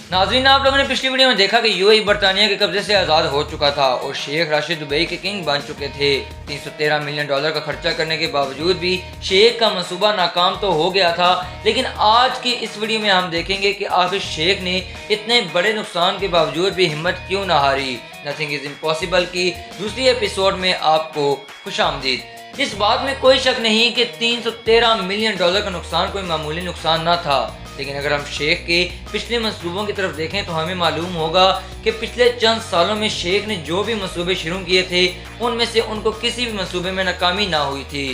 नाज़रीन, आप लोगों ने पिछली वीडियो में देखा कि यूएई बरतानिया के कब्जे से आज़ाद हो चुका था और शेख राशिद दुबई के किंग बन चुके थे। 313 मिलियन डॉलर का खर्चा करने के बावजूद भी शेख का मंसूबा नाकाम तो हो गया था, लेकिन आज की इस वीडियो में हम देखेंगे कि आखिर शेख ने इतने बड़े नुकसान के बावजूद भी हिम्मत क्यों ना हारी। नथिंग इज इम्पॉसिबल की दूसरी एपिसोड में आपको खुशामदीद। इस बात में कोई शक नहीं कि 313 मिलियन डॉलर का नुकसान कोई मामूली नुकसान ना था, लेकिन अगर हम शेख के पिछले मंसूबों की तरफ देखें तो हमें मालूम होगा कि पिछले चंद सालों में शेख ने जो भी मंसूबे शुरू किए थे उनमें से उनको किसी भी मंसूबे में नाकामी ना हुई थी।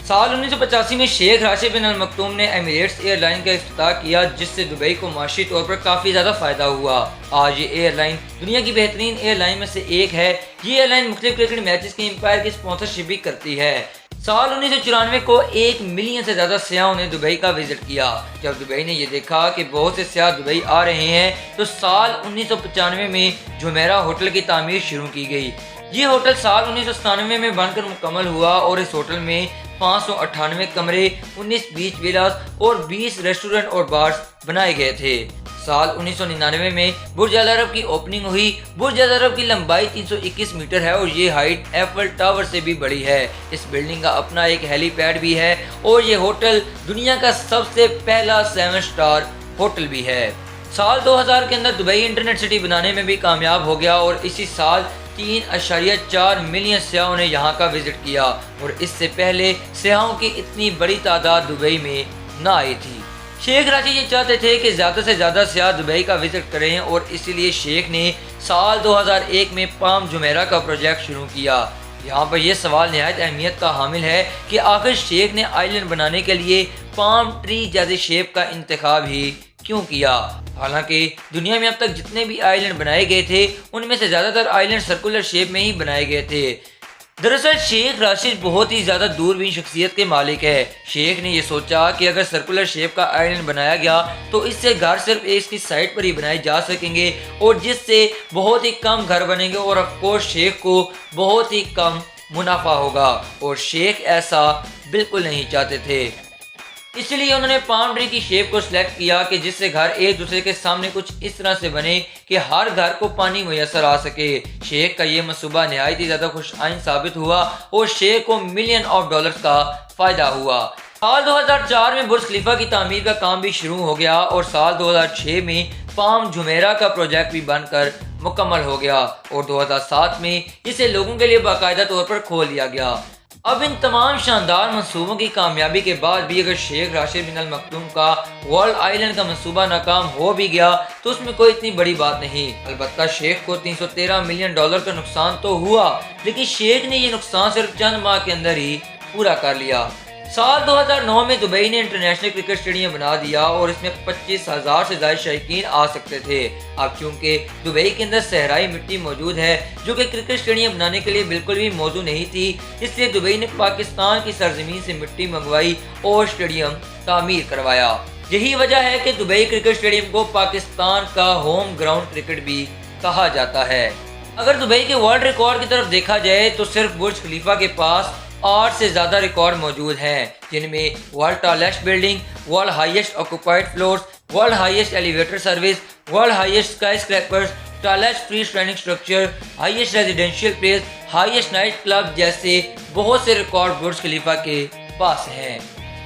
साल 1985 में शेख राशिद बिन अल मखतूम ने एमिरेट्स एयरलाइन का इफ्तिताह किया, जिससे दुबई को माशी तौर पर काफ़ी ज़्यादा फ़ायदा हुआ। आज ये एयरलाइन दुनिया की बेहतरीन एयरलाइन में से एक है। ये एयरलाइन मुख्तलिफ क्रिकेट मैचेस के एम्पायर की स्पॉन्सरशिप भी करती है। साल 1994 को 1 मिलियन से ज़्यादा सयाहों ने दुबई का विजिट किया। जब दुबई ने यह देखा कि बहुत से सयाह दुबई आ रहे हैं तो साल 1995 में जुमेरा होटल की तामीर शुरू की गई। ये होटल साल 1997 में बनकर मुकम्मल हुआ और इस होटल में 598 कमरे, 19 बीच विलास और 20 रेस्टोरेंट और बार्स बनाए गए थे। साल 1999 में बुर्ज अल अरब की ओपनिंग हुई। बुर्ज अल अरब की लंबाई 321 मीटर है और ये हाइट एफल टावर से भी बड़ी है। इस बिल्डिंग का अपना एक हेलीपैड भी है और ये होटल दुनिया का सबसे पहला 7 स्टार होटल भी है। साल 2000 के अंदर दुबई इंटरनेट सिटी बनाने में भी कामयाब हो गया और इसी साल 3.4 मिलियन सयाहों ने यहाँ का विजिट किया और इससे पहले सयाहों की इतनी बड़ी तादाद दुबई में ना आई थी। शेख राशिद ये चाहते थे कि ज़्यादा से ज़्यादा सयाह दुबई का विजिट करें और इसीलिए शेख ने साल 2001 में पाम जुमेरा का प्रोजेक्ट शुरू किया। यहाँ पर यह सवाल निहायत अहमियत का हामिल है कि आखिर शेख ने आइलैंड बनाने के लिए पाम ट्री जैसी शेप का इंतखाब ही क्यों किया। हालांकि दुनिया में अब तक जितने भी आइलैंड बनाए गए थे उनमें से ज़्यादातर आइलैंड सर्कुलर शेप में ही बनाए गए थे। दरअसल शेख राशिद बहुत ही ज़्यादा दूरबीन शख्सियत के मालिक है। शेख ने यह सोचा कि अगर सर्कुलर शेप का आइलैंड बनाया गया तो इससे घर सिर्फ एक की साइड पर ही बनाए जा सकेंगे और जिससे बहुत ही कम घर बनेंगे और ऑफकोर्स शेख को बहुत ही कम मुनाफा होगा और शेख ऐसा बिल्कुल नहीं चाहते थे। इसलिए उन्होंने पाम ट्री की शेप को सिलेक्ट किया कि जिससे घर एक दूसरे के सामने कुछ इस तरह से बने कि हर घर को पानी मुयसर आ सके। शेख का ये मंसूबा निहायत ही ज़्यादा खुश आइन साबित हुआ और शेख को मिलियन ऑफ डॉलर्स का फ़ायदा हुआ। साल 2004 में बुर्ज खलीफा की तामीर का काम भी शुरू हो गया और साल 2006 में पाम जुमेरा का प्रोजेक्ट भी बनकर मुकम्मल हो गया और 2007 में इसे लोगों के लिए बाकायदा तौर पर खोल दिया गया। अब इन तमाम शानदार मंसूबों की कामयाबी के बाद भी अगर शेख राशिद बिन अल मखतूम का वर्ल्ड आइलैंड का मंसूबा नाकाम हो भी गया तो उसमें कोई इतनी बड़ी बात नहीं। अलबत्ता शेख को 313 मिलियन डॉलर का नुकसान तो हुआ, लेकिन शेख ने ये नुकसान सिर्फ चंद माह के अंदर ही पूरा कर लिया। साल 2009 में दुबई ने इंटरनेशनल क्रिकेट स्टेडियम बना दिया और इसमें 25,000 से ज़्यादा शायकीन आ सकते थे। अब चूंकि दुबई के अंदर सहराई मिट्टी मौजूद है जो कि क्रिकेट स्टेडियम बनाने के लिए बिल्कुल भी मौजूद नहीं थी, इसलिए दुबई ने पाकिस्तान की सरजमीन से मिट्टी मंगवाई और स्टेडियम तामीर करवाया। यही वजह है कि दुबई क्रिकेट स्टेडियम को पाकिस्तान का होम ग्राउंड क्रिकेट भी कहा जाता है। अगर दुबई के वर्ल्ड रिकॉर्ड की तरफ देखा जाए तो सिर्फ बुर्ज खलीफा के पास 8 से ज़्यादा रिकॉर्ड मौजूद हैं, जिनमें world tallest building, world highest occupied floors, world highest elevator service, world highest sky scrapers, tallest free standing structure, highest residential place, highest night club जैसे बहुत से रिकॉर्ड बुर्ज खलीफा के पास हैं।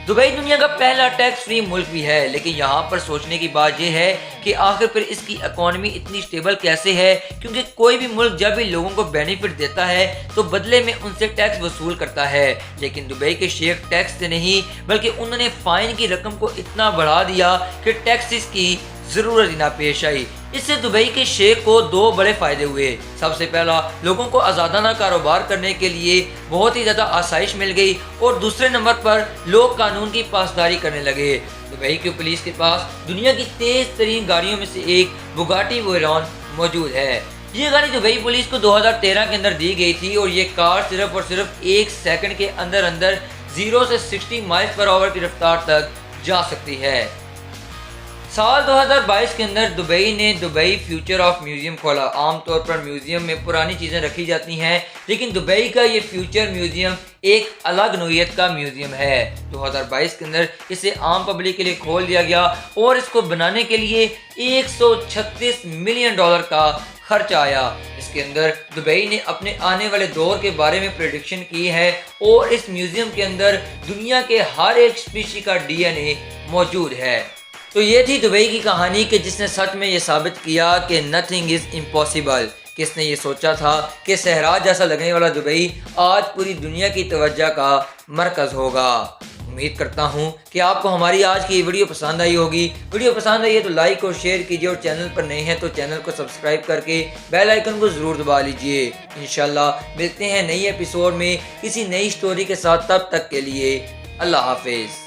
दुबई दुनिया का पहला टैक्स फ्री मुल्क भी है, लेकिन यहाँ पर सोचने की बात यह है कि आखिर फिर इसकी इकोनॉमी इतनी स्टेबल कैसे है, क्योंकि कोई भी मुल्क जब भी लोगों को बेनिफिट देता है तो बदले में उनसे टैक्स वसूल करता है। लेकिन दुबई के शेख टैक्स से नहीं बल्कि उन्होंने फाइन की रकम को इतना बढ़ा दिया कि टैक्सेस की जरूरत ही ना पेश आई। इससे दुबई के शेख को 2 बड़े फायदे हुए। सबसे पहला, लोगों को आज़ादाना कारोबार करने के लिए बहुत ही ज़्यादा आसाइश मिल गई और दूसरे नंबर पर लोग कानून की पासदारी करने लगे। दुबई की पुलिस के पास दुनिया की तेज तरीन गाड़ियों में से एक बुगाटी वेरॉन मौजूद है। ये गाड़ी दुबई पुलिस को 2013 के अंदर दी गई थी और ये कार सिर्फ और सिर्फ 1 सेकंड के अंदर अंदर 0 से 60 माइल्स पर आवर की रफ्तार तक जा सकती है। سال 2022 کے اندر دبئی نے دبئی فیوچر آف میوزیم کھولا۔ عام طور پر میوزیم میں پرانی چیزیں رکھی جاتی ہیں، لیکن دبئی کا یہ فیوچر میوزیم ایک الگ نوعیت کا میوزیم ہے۔ 2022 کے اندر اسے عام پبلک کے لیے کھول دیا گیا اور اس کو بنانے کے لیے $136 ملین کا خرچ آیا۔ اس کے اندر دبئی نے اپنے آنے والے دور کے بارے میں پریڈکشن کی ہے اور اس میوزیم کے اندر دنیا کے ہر ایک اسپیشی کا DNA موجود ہے۔ تو یہ تھی دبئی کی کہانی کہ جس نے سچ میں یہ ثابت کیا کہ نتھنگ از امپاسبل۔ کس نے یہ سوچا تھا کہ صحرا جیسا لگنے والا دبئی آج پوری دنیا کی توجہ کا مرکز ہوگا۔ امید کرتا ہوں کہ آپ کو ہماری آج کی ویڈیو پسند آئی ہوگی۔ ویڈیو پسند آئی ہے تو لائک اور شیئر کیجیے، اور چینل پر نئے ہیں تو چینل کو سبسکرائب کر کے بیل آئیکن کو ضرور دبا لیجیے۔ انشاءاللہ ملتے ہیں نئی ایپیسوڈ میں کسی نئی سٹوری کے ساتھ، تب تک کے لیے اللہ حافظ۔